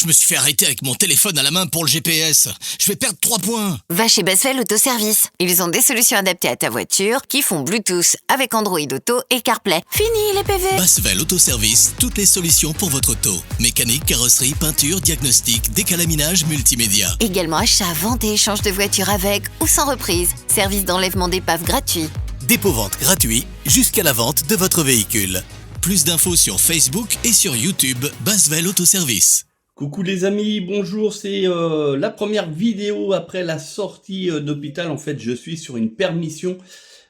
je me suis fait arrêter avec mon téléphone à la main pour le GPS. Je vais perdre 3 points. Va chez Basvel Autoservice. Ils ont des solutions adaptées à ta voiture qui font Bluetooth avec Android Auto et CarPlay. Fini les PV. Basvel Autoservice, toutes les solutions pour votre auto. Mécanique, carrosserie, peinture, diagnostic, décalaminage, multimédia. Également achat, vente et échange de voitures avec ou sans reprise. Service d'enlèvement d'épave gratuit. Dépôt-vente gratuit jusqu'à la vente de votre véhicule. Plus d'infos sur Facebook et sur YouTube, Basvel Autoservice. Coucou les amis, bonjour, c'est la première vidéo après la sortie d'hôpital. En fait, je suis sur une permission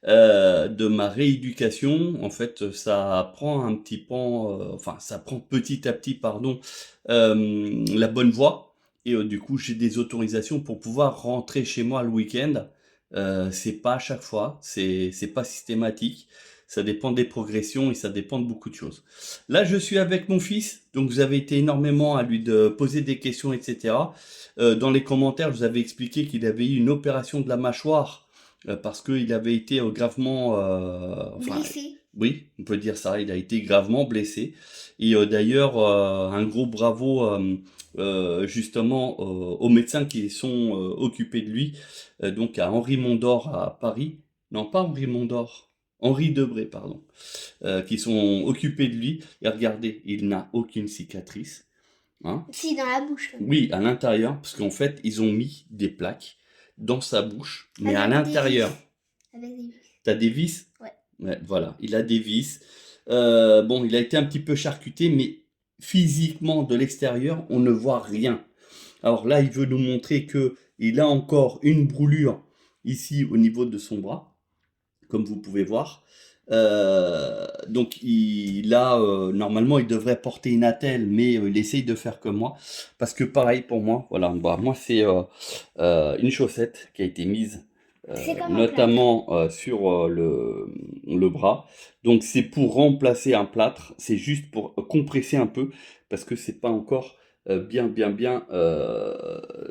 de ma rééducation. En fait, ça prend un petit pan, ça prend petit à petit, pardon, la bonne voie. Et du coup, j'ai des autorisations pour pouvoir rentrer chez moi le week-end. C'est pas à chaque fois, c'est pas systématique. Ça dépend des progressions et ça dépend de beaucoup de choses. Là, je suis avec mon fils, donc vous avez été énormément à lui de poser des questions, etc. Dans les commentaires, je vous avais expliqué qu'il avait eu une opération de la mâchoire parce qu'il avait été gravement... blessé. Oui, on peut dire ça, il a été gravement blessé. Et d'ailleurs, un gros bravo justement aux médecins qui sont occupés de lui, donc à Henri Mondor à Paris. Non, pas Henri Mondor. Henri Debré, pardon, qui sont occupés de lui. Et regardez, il n'a aucune cicatrice. Hein. Si, dans la bouche. Oui, à l'intérieur, parce qu'en fait, ils ont mis des plaques dans sa bouche, mais Avec à l'intérieur. Avec des vis. T'as des vis? Ouais. Voilà, il a des vis. Bon, il a été un petit peu charcuté, mais physiquement, de l'extérieur, on ne voit rien. Alors là, il veut nous montrer que il a encore une brûlure ici au niveau de son bras, comme vous pouvez voir. Donc il a normalement il devrait porter une attelle, mais il essaye de faire comme moi, parce que pareil pour moi, voilà, moi c'est une chaussette qui a été mise notamment sur le bras. Donc c'est pour remplacer un plâtre, c'est juste pour compresser un peu, parce que c'est pas encore bien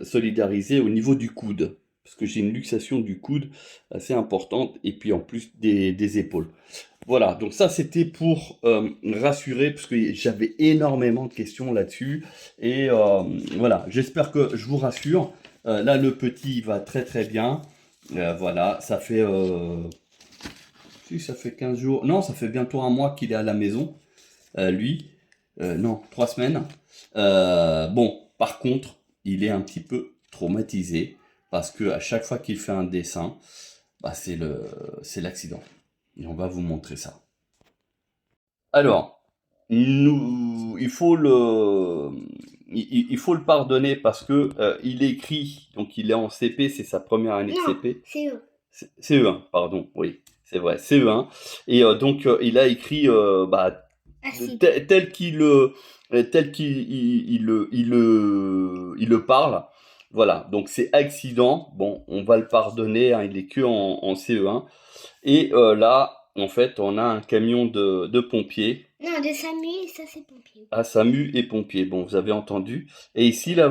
solidarisé au niveau du coude. Parce que j'ai une luxation du coude assez importante, et puis en plus des épaules. Voilà, donc ça c'était pour rassurer, parce que j'avais énormément de questions là-dessus. Et voilà, j'espère que je vous rassure. Là, le petit va très très bien. Voilà, ça fait... si, ça fait 15 jours... Non, ça fait bientôt un mois qu'il est à la maison, lui. Non, 3 semaines. Bon, par contre, il est un petit peu traumatisé. Parce que à chaque fois qu'il fait un dessin, bah c'est l'accident. Et on va vous montrer ça. Alors, il faut le pardonner parce que il écrit, donc il est en CP, c'est sa première année de CP. CE. CE1, pardon, oui, c'est vrai, CE1. Et donc il a écrit tel qu'il le parle. Voilà, donc c'est accident, bon, on va le pardonner, hein, il est que en CE1. Et là, en fait, on a un camion de pompiers. Non, de SAMU, et ça c'est pompier. Ah, SAMU et pompiers, bon, vous avez entendu. Et ici, là,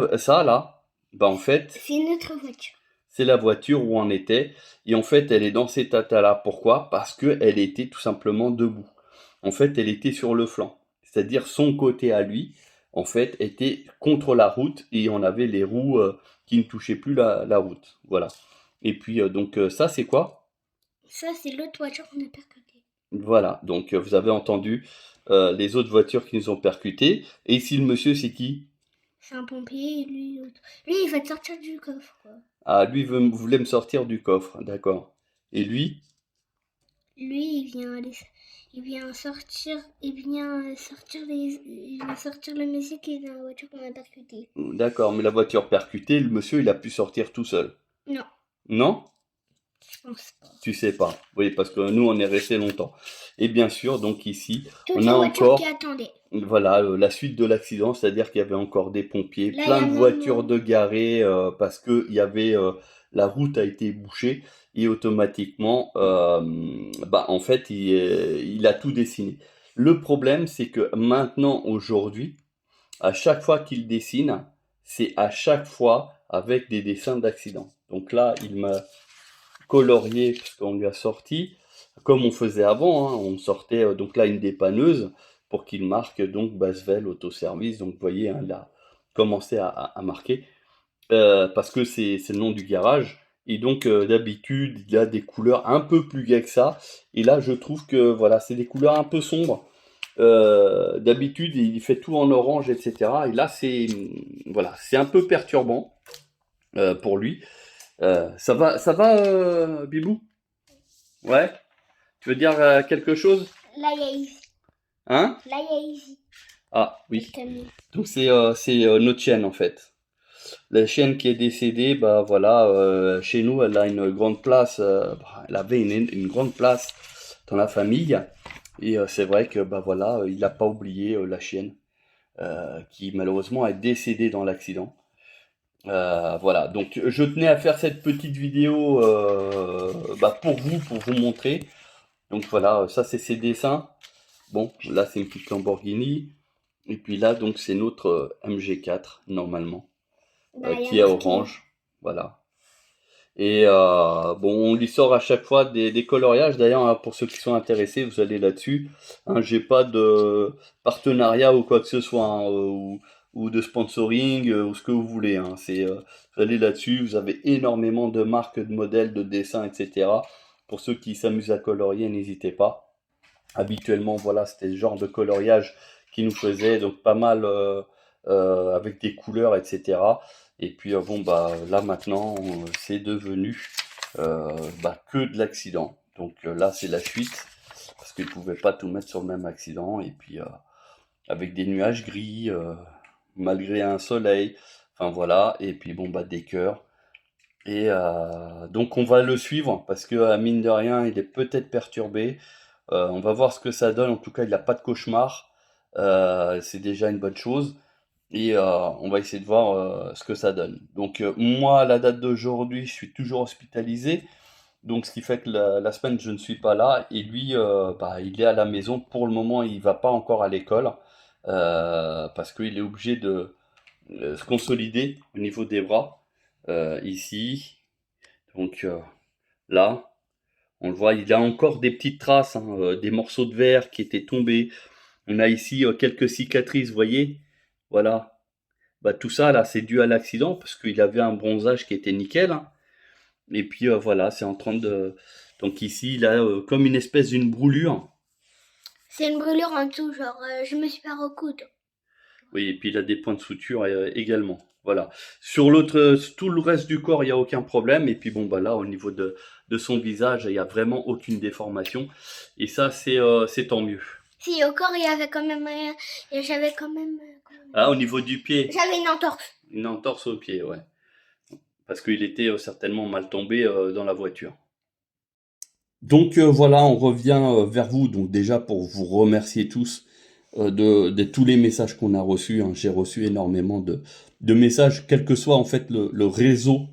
bah en fait... c'est notre voiture. C'est la voiture où on était. Et en fait, elle est dans cet état-là. Pourquoi? Parce qu'elle était tout simplement debout. En fait, elle était sur le flanc. C'est-à-dire son côté à lui, en fait, était contre la route et on avait les roues qui ne touchaient plus la route. Voilà. Et puis, donc, ça, c'est quoi? Ça, c'est l'autre voiture qu'on a percutée. Voilà. Donc, vous avez entendu les autres voitures qui nous ont percutés. Et ici, le monsieur, c'est qui? C'est un pompier et lui, l'autre. Lui, il va te sortir du coffre, quoi. Ah, lui voulait me sortir du coffre. D'accord. Et lui? Lui, il vient sortir le monsieur qui est dans la voiture qu'on a percutée. D'accord, mais la voiture percutée, le monsieur, il a pu sortir tout seul. Non, Non? je pense pas. Tu sais pas. Oui, parce que nous, on est resté longtemps. Et bien sûr, donc ici, Toutes on les a voitures encore, qui attendaient. voilà, la suite de l'accident, c'est-à-dire qu'il y avait encore des pompiers, Là, plein il y a de mon voitures nom. de garées, parce que il y avait, la route a été bouchée, et automatiquement, en fait, il a tout dessiné. Le problème, c'est que maintenant, aujourd'hui, à chaque fois qu'il dessine, c'est à chaque fois avec des dessins d'accident. Donc là, il m'a colorié, puisqu'on lui a sorti, comme on faisait avant, hein, on sortait donc là une dépanneuse pour qu'il marque donc Basvel Autoservice. Donc vous voyez, hein, commençait à marquer, parce que c'est le nom du garage. Et donc d'habitude, il a des couleurs un peu plus gaies que ça. Et là, je trouve que voilà, c'est des couleurs un peu sombres. D'habitude, il fait tout en orange, etc. Et là, c'est voilà, c'est un peu perturbant pour lui. Ça va, Bibou? Ouais? Tu veux dire quelque chose? Là, il y a Easy. Hein? Là, il y a Easy. Ah, oui. T'as mis. Donc c'est notre chienne en fait. La chienne qui est décédée, bah voilà, chez nous, elle a une grande place. Elle avait une grande place dans la famille. Et c'est vrai que bah voilà, il n'a pas oublié la chienne qui malheureusement est décédée dans l'accident. Voilà, donc je tenais à faire cette petite vidéo bah, pour vous montrer. Donc voilà, ça c'est ses dessins. Bon, là c'est une petite Lamborghini. Et puis là, donc c'est notre MG4 normalement, Bah, il y a qui est marqué. orange. Voilà. Et bon, on lui sort à chaque fois des coloriages. D'ailleurs, hein, pour ceux qui sont intéressés, vous allez là-dessus. Hein, j'ai pas de partenariat ou quoi que ce soit, hein, ou de sponsoring, ou ce que vous voulez. Hein. Vous allez là-dessus, vous avez énormément de marques, de modèles, de dessins, etc. Pour ceux qui s'amusent à colorier, n'hésitez pas. Habituellement, voilà, c'était ce genre de coloriage qui nous faisait, donc pas mal avec des couleurs, etc. Et puis bon bah là maintenant c'est devenu que de l'accident. Donc là c'est la fuite parce qu'ils ne pouvaient pas tout mettre sur le même accident. Et puis avec des nuages gris, malgré un soleil, enfin voilà. Et puis bon bah des cœurs. Et donc on va le suivre parce que mine de rien il est peut-être perturbé. On va voir ce que ça donne. En tout cas il n'a pas de cauchemar. C'est déjà une bonne chose. Et on va essayer de voir ce que ça donne. Donc moi, à la date d'aujourd'hui, je suis toujours hospitalisé. Donc ce qui fait que la semaine, je ne suis pas là. Et lui, bah, il est à la maison. Pour le moment, il va pas encore à l'école. Parce qu'il est obligé de se consolider au niveau des bras. Ici. Donc là, on le voit, il a encore des petites traces, hein, des morceaux de verre qui étaient tombés. On a ici quelques cicatrices, vous voyez? Voilà. Bah, tout ça là, c'est dû à l'accident parce qu'il avait un bronzage qui était nickel, hein. Et puis voilà, c'est en train de. Donc ici, il a comme une espèce d'une brûlure. C'est une brûlure en dessous, genre je me suis pas recoudre. Oui, et puis il a des points de suture également. Voilà. Sur l'autre, tout le reste du corps, il n'y a aucun problème. Et puis bon, bah là, au niveau de son visage, il n'y a vraiment aucune déformation. Et ça, c'est tant mieux. Si, au corps, il y avait quand même j'avais quand même. Ah, au niveau du pied, J'avais une entorse. une entorse au pied, ouais. Parce qu'il était certainement mal tombé dans la voiture. Donc voilà, on revient vers vous. Donc déjà pour vous remercier tous de tous les messages qu'on a reçus. Hein. J'ai reçu énormément de messages, quel que soit en fait le réseau,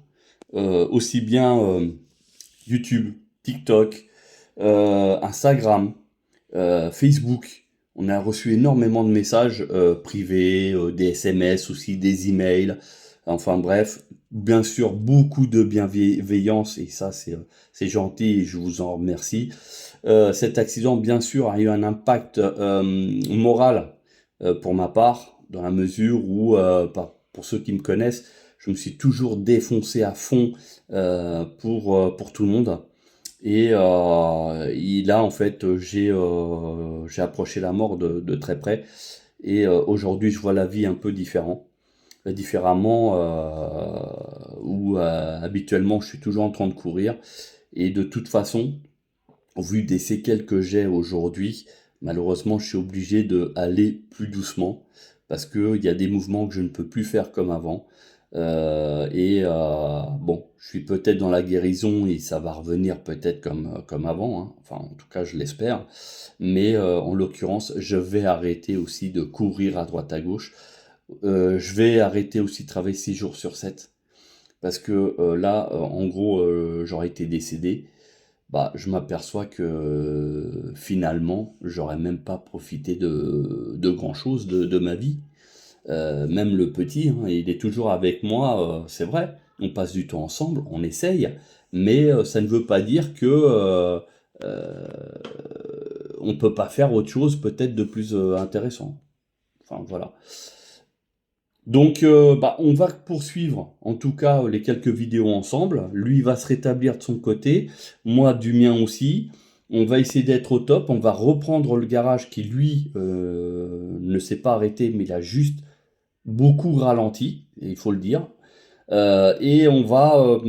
aussi bien YouTube, TikTok, Instagram, Facebook. On a reçu énormément de messages privés, des SMS aussi, des emails. Enfin bref, bien sûr, beaucoup de bienveillance et ça, c'est gentil et je vous en remercie. Cet accident, bien sûr, a eu un impact moral pour ma part, dans la mesure où, pour ceux qui me connaissent, je me suis toujours défoncé à fond pour tout le monde. Et là, en fait, j'ai approché la mort de très près. Et aujourd'hui, je vois la vie un peu différemment, où habituellement, je suis toujours en train de courir. Et de toute façon, au vu des séquelles que j'ai aujourd'hui, malheureusement, je suis obligé d'aller plus doucement parce qu'il y a des mouvements que je ne peux plus faire comme avant. Bon, je suis peut-être dans la guérison et ça va revenir peut-être comme avant, hein. Enfin, en tout cas, je l'espère. Mais en l'occurrence, je vais arrêter aussi de courir à droite à gauche. Je vais arrêter aussi de travailler 6 jours sur 7 parce que là, en gros, j'aurais été décédé. Bah, je m'aperçois que finalement, j'aurais même pas profité de grand-chose de ma vie. Même le petit, hein, il est toujours avec moi, c'est vrai, on passe du temps ensemble, on essaye, mais ça ne veut pas dire que on peut pas faire autre chose peut-être de plus intéressant. Enfin voilà. Donc, on va poursuivre, en tout cas, les quelques vidéos ensemble. Lui va se rétablir de son côté, moi du mien aussi. On va essayer d'être au top. On va reprendre le garage qui, lui, ne s'est pas arrêté, mais il a juste beaucoup ralenti, il faut le dire. Et on va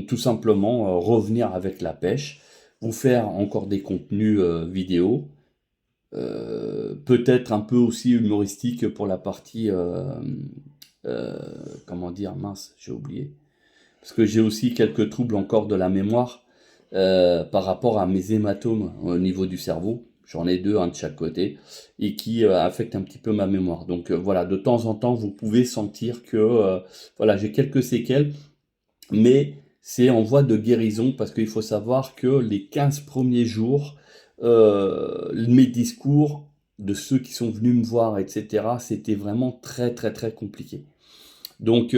tout simplement revenir avec la pêche, vous faire encore des contenus vidéo, peut-être un peu aussi humoristique pour la partie, comment dire, mince, j'ai oublié. Parce que j'ai aussi quelques troubles encore de la mémoire par rapport à mes hématomes au niveau du cerveau. J'en ai deux, un de chaque côté, et qui affectent un petit peu ma mémoire. Donc voilà, de temps en temps, vous pouvez sentir que voilà, j'ai quelques séquelles, mais c'est en voie de guérison parce qu'il faut savoir que les 15 premiers jours, mes discours de ceux qui sont venus me voir, etc., c'était vraiment très très très compliqué. Donc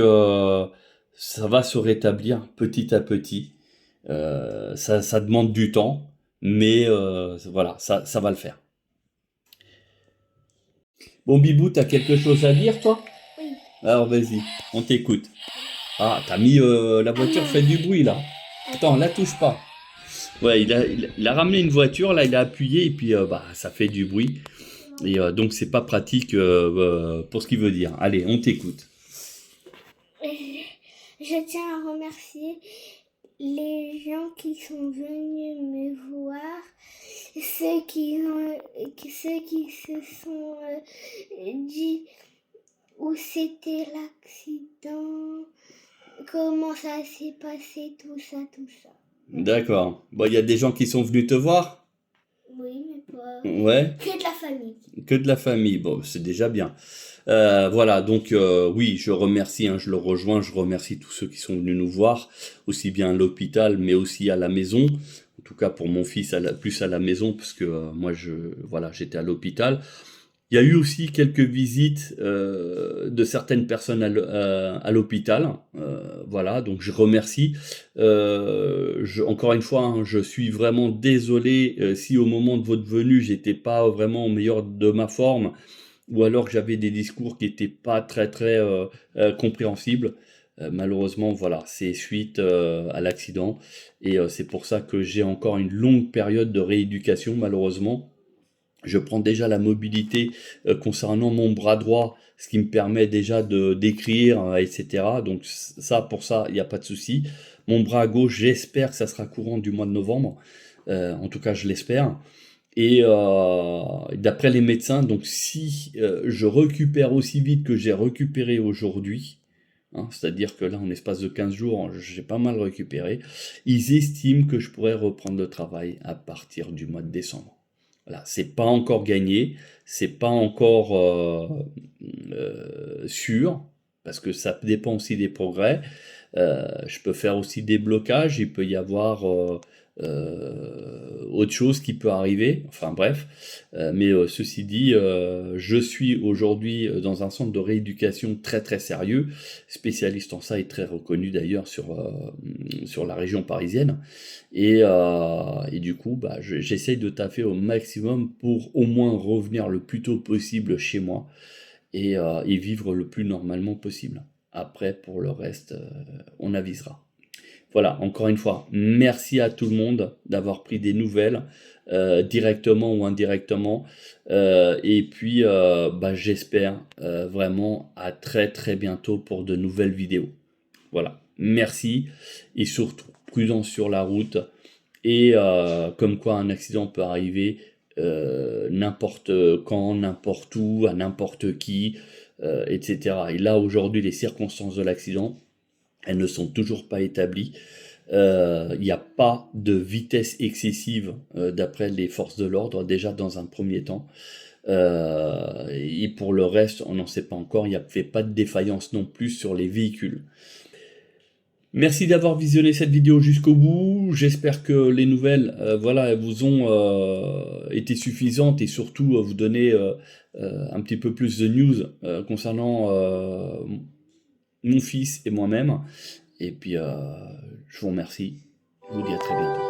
ça va se rétablir petit à petit. Ça demande du temps, mais voilà, ça va le faire. Bon, Bibou, t'as quelque chose à dire, toi? Oui. Alors, vas-y, on t'écoute. Ah, t'as mis la voiture fait du bruit, là. Attends, la touche pas. Ouais, il a ramené une voiture, là, il a appuyé, et puis ça fait du bruit. Et donc, c'est pas pratique pour ce qu'il veut dire. Allez, on t'écoute. Je tiens à remercier les gens qui sont venus me voir, ceux qui se sont dit où c'était l'accident, comment ça s'est passé, tout ça. D'accord. Bon, il y a des gens qui sont venus te voir? Oui, mais pas Ouais, que de la famille. que de la famille. Bon, c'est déjà bien. Voilà, donc oui, je remercie, hein, je le rejoins, je remercie tous ceux qui sont venus nous voir, aussi bien à l'hôpital, mais aussi à la maison. En tout cas pour mon fils, plus à la maison, parce que moi, voilà, j'étais à l'hôpital. Il y a eu aussi quelques visites de certaines personnes à l'hôpital. Voilà, donc je remercie. Encore une fois, hein, je suis vraiment désolé si au moment de votre venue, j'étais pas vraiment au meilleur de ma forme, ou alors que j'avais des discours qui étaient pas très très compréhensibles. Malheureusement, voilà, c'est suite à l'accident, et c'est pour ça que j'ai encore une longue période de rééducation, malheureusement. Je prends déjà la mobilité concernant mon bras droit, ce qui me permet déjà de d'écrire, etc. Donc ça, pour ça, il n'y a pas de souci. Mon bras gauche, j'espère que ça sera courant du mois de novembre. En tout cas, je l'espère. Et d'après les médecins, donc si je récupère aussi vite que j'ai récupéré aujourd'hui, hein, c'est-à-dire que là, en espace de 15 jours, j'ai pas mal récupéré, ils estiment que je pourrais reprendre le travail à partir du mois de décembre. Voilà, c'est pas encore gagné, c'est pas encore sûr, parce que ça dépend aussi des progrès. Je peux faire aussi des blocages, il peut y avoir autre chose qui peut arriver, enfin bref. Mais ceci dit, je suis aujourd'hui dans un centre de rééducation très très sérieux, spécialiste en ça et très reconnu d'ailleurs sur la région parisienne. Et du coup, j'essaye de taffer au maximum pour au moins revenir le plus tôt possible chez moi et vivre le plus normalement possible. Après, pour le reste, on avisera. Voilà, encore une fois, merci à tout le monde d'avoir pris des nouvelles, directement ou indirectement. Et puis, j'espère vraiment à très très bientôt pour de nouvelles vidéos. Voilà, merci et surtout prudence sur la route. Et comme quoi un accident peut arriver n'importe quand, n'importe où, à n'importe qui, etc. Et là, aujourd'hui, les circonstances de l'accident, elles ne sont toujours pas établies. Il n'y a pas de vitesse excessive d'après les forces de l'ordre, déjà dans un premier temps. Et pour le reste, on n'en sait pas encore. Il n'y a fait pas de défaillance non plus sur les véhicules. Merci d'avoir visionné cette vidéo jusqu'au bout. J'espère que les nouvelles voilà, vous ont été suffisantes et surtout vous donner un petit peu plus de news concernant mon fils et moi-même. Et puis, je vous remercie. Je vous dis à très bientôt.